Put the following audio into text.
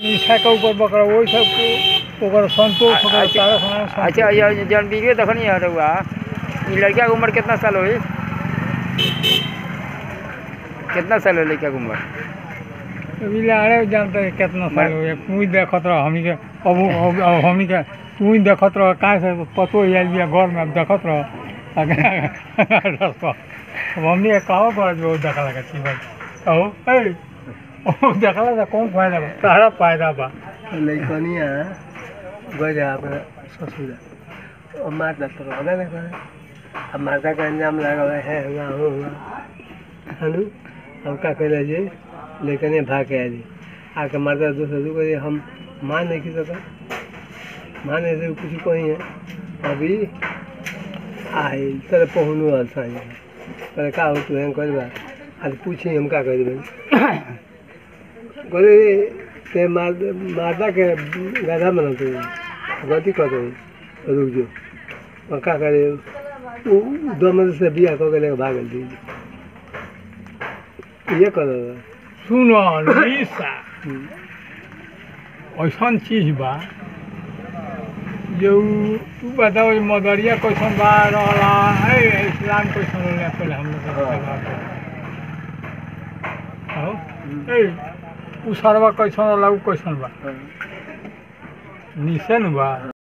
निशा के ऊपर बकरा वही सब को ओकर संतोष होकर तारा समय अच्छा ये जन वीडियो देखनी है रउआ ई लड़का के उम्र कितना साल होई कितना साल है लड़का के उम्र अभी लाड़े जानते हैं कितना साल हो गया तू ही देखत रह हमी के अब हमी के तू ही देखत रह कहाँ से पतो आयल बिया घर में अब देखत रह हमनी के कहो कर जो देखला के छी भाई कहो ए ओ देखला से कौन फायदा बा तारा फायदा बा लइकनिया गजा अपना ससुर और मारता तो होगा ना करे अब मारता का अंजाम लगा है हुआ हनु हम का कहले जे लेकिन भाग के आजी आके मारता दूसरे को हम मान नहीं की सकता मान ऐसे कुछ कोई है अभी आए तेरे पहुँचू अलसा पर का हो तू हैं करवा आज पूछी हम का कर देबे करे ते मारता के गधा बनाते गलती कर दो रुक जो और का करे दो मत से बिया को ले भागल दी ये कर सुनो निशा ऐसा चीज बा जो तू बताओ मदरिया कैसन बा रहला है इस्लाम कैसन रहला पहले हम लोग ए उ सरवा कैसन रहला उ कैसन बा निशन बा।